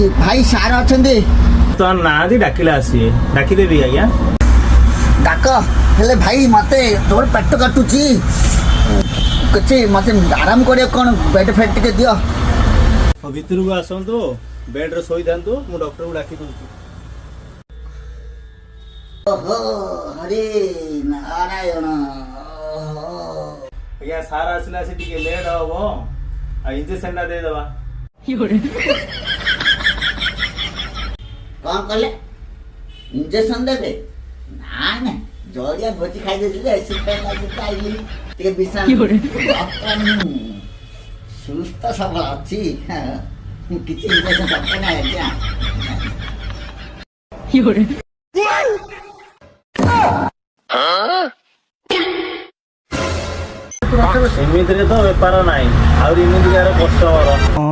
भाई सार अच्छे तो ना डाकिले आसी डाकिदेवी आज्ञा डाक हेले भाई मते जोर पेट काटुची किसी मते आराम कर कौन बेड फेड टिके दियो भितर को आसतु बेड रे शोई था मु डॉक्टर को डाकी दूँ ओहो हरे नारायण आज्ञा सार आसला से टिके लेट हम आ इंजेक्शन ना दे दवा कौन कहले इंजेक्शन देबे ना ना जड़िया भोजी खाई देथिले ऐसे आइली टिके विश्राम सुस्त सब अच्छी किसी इंजेक्शन दरकार ना क्या एमिति तो बेपार ना आउरी कष्ट